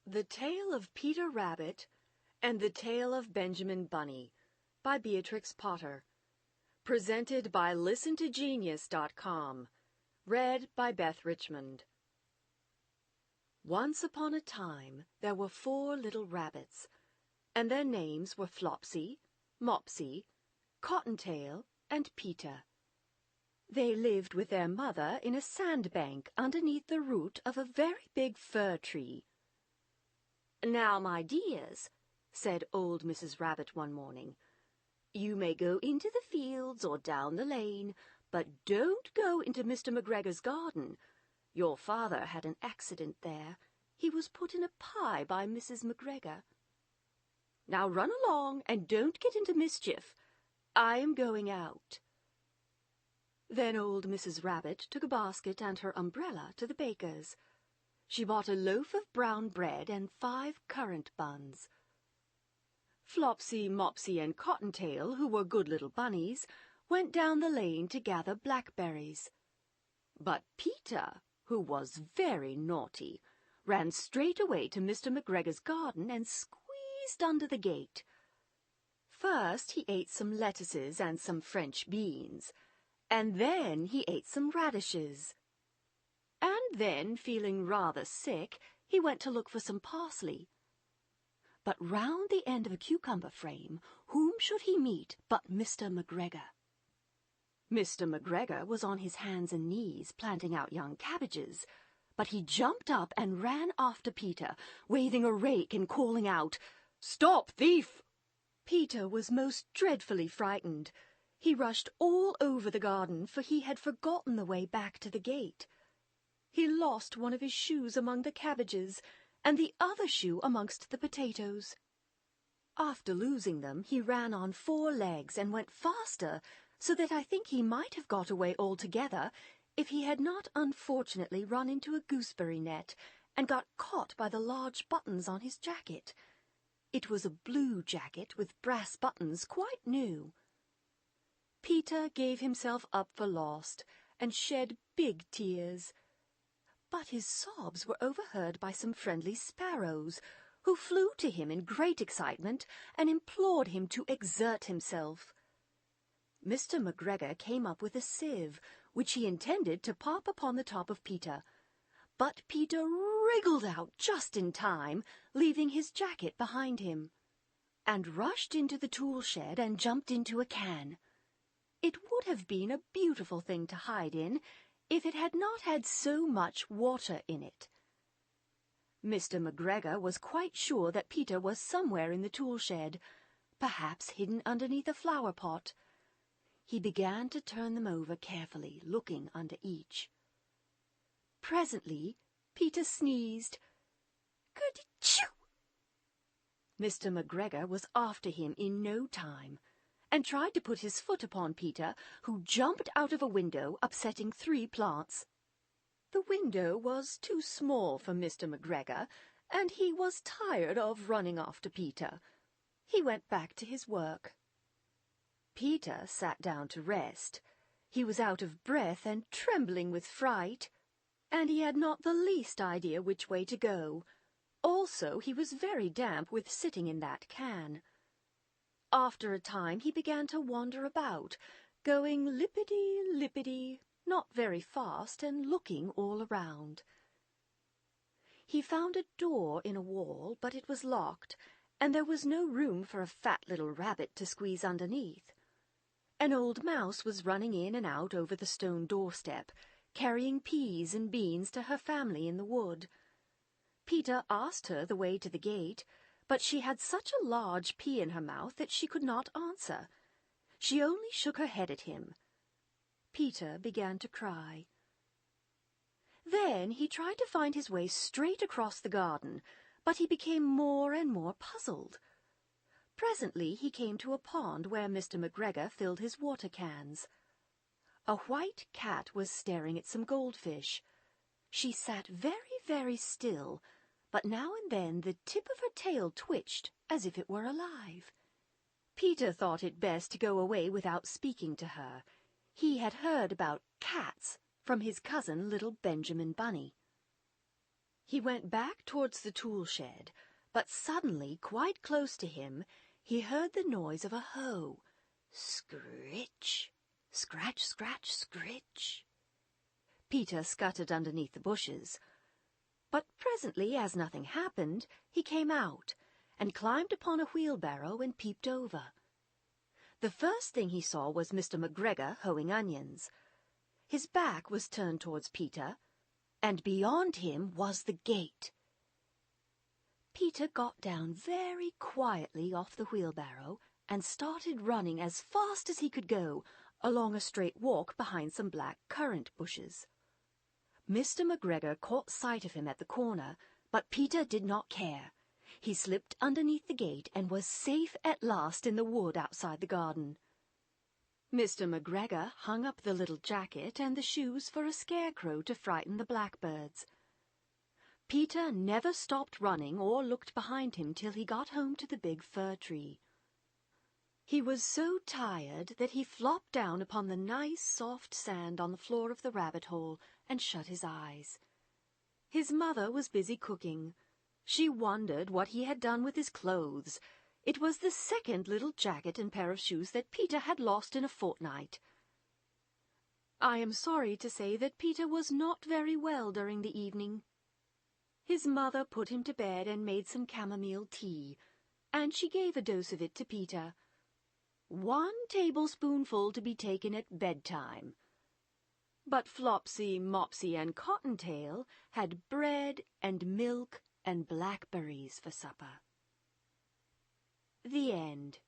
The Tale of Peter Rabbit and the Tale of Benjamin Bunny by Beatrix Potter. Presented by ListenToGenius.com. Read by Beth Richmond. Once upon a time there were 4 little rabbits, and their names were Flopsy, Mopsy, Cottontail, and Peter. They lived with their mother in a sandbank underneath the root of a very big fir tree. "Now, my dears," said old Mrs. Rabbit one morning, "you may go into the fields or down the lane, but don't go into Mr. McGregor's garden. Your father had an accident there. He was put in a pie by Mrs. McGregor. Now run along and don't get into mischief. I am going out." Then old Mrs. Rabbit took a basket and her umbrella to the baker's. She bought a loaf of brown bread and 5 currant buns. Flopsy, Mopsy, and Cottontail, who were good little bunnies, went down the lane to gather blackberries. But Peter, who was very naughty, ran straight away to Mr. McGregor's garden and squeezed under the gate. First he ate some lettuces and some French beans, and then he ate some radishes. And then, feeling rather sick, he went to look for some parsley. But round the end of a cucumber frame, whom should he meet but Mr. McGregor? Mr. McGregor was on his hands and knees planting out young cabbages, but he jumped up and ran after Peter, waving a rake and calling out, "Stop, thief!" Peter was most dreadfully frightened. He rushed all over the garden, for he had forgotten the way back to the gate. He lost one of his shoes among the cabbages, and the other shoe amongst the potatoes. After losing them, he ran on 4 legs and went faster, so that I think he might have got away altogether if he had not unfortunately run into a gooseberry net and got caught by the large buttons on his jacket. It was a blue jacket with brass buttons, quite new. Peter gave himself up for lost and shed big tears. But his sobs were overheard by some friendly sparrows, who flew to him in great excitement and implored him to exert himself. Mr. McGregor came up with a sieve, which he intended to pop upon the top of Peter. But Peter wriggled out just in time, leaving his jacket behind him, and rushed into the tool shed and jumped into a can. It would have been a beautiful thing to hide in, if it had not had so much water in it. Mr. McGregor was quite sure that Peter was somewhere in the tool shed, perhaps hidden underneath a flower pot. He began to turn them over carefully, looking under each. Presently, Peter sneezed. "Kerchoo!" Mr. McGregor was after him in no time, and tried to put his foot upon Peter, who jumped out of a window, upsetting 3 plants. The window was too small for Mr. McGregor, and he was tired of running after Peter. He went back to his work. Peter sat down to rest. He was out of breath and trembling with fright, and he had not the least idea which way to go. Also, he was very damp with sitting in that can. After a time he began to wander about, going lippity-lippity, not very fast, and looking all around. He found a door in a wall, but it was locked, and there was no room for a fat little rabbit to squeeze underneath. An old mouse was running in and out over the stone doorstep, carrying peas and beans to her family in the wood. Peter asked her the way to the gate, but she had such a large pea in her mouth that she could not answer. She only shook her head at him. Peter began to cry. Then he tried to find his way straight across the garden, but he became more and more puzzled. Presently he came to a pond where Mr. McGregor filled his water cans. A white cat was staring at some goldfish. She sat very, very still, but now and then the tip of her tail twitched as if it were alive. Peter thought it best to go away without speaking to her. He had heard about cats from his cousin little Benjamin Bunny. He went back towards the tool shed, but suddenly, quite close to him, he heard the noise of a hoe. Scritch! Scratch, scratch, scritch! Peter scuttered underneath the bushes. But presently, as nothing happened, he came out, and climbed upon a wheelbarrow and peeped over. The first thing he saw was Mr. McGregor hoeing onions. His back was turned towards Peter, and beyond him was the gate. Peter got down very quietly off the wheelbarrow and started running as fast as he could go along a straight walk behind some black currant bushes. Mr. McGregor caught sight of him at the corner, but Peter did not care. He slipped underneath the gate and was safe at last in the wood outside the garden. Mr. McGregor hung up the little jacket and the shoes for a scarecrow to frighten the blackbirds. Peter never stopped running or looked behind him till he got home to the big fir tree. He was so tired that he flopped down upon the nice soft sand on the floor of the rabbit hole and shut his eyes. His mother was busy cooking. She wondered what he had done with his clothes. It was the second little jacket and pair of shoes that Peter had lost in a fortnight. I am sorry to say that Peter was not very well during the evening. His mother put him to bed and made some chamomile tea, and she gave a dose of it to Peter. 1 tablespoonful to be taken at bedtime. But Flopsy, Mopsy, and Cottontail had bread and milk and blackberries for supper. The end.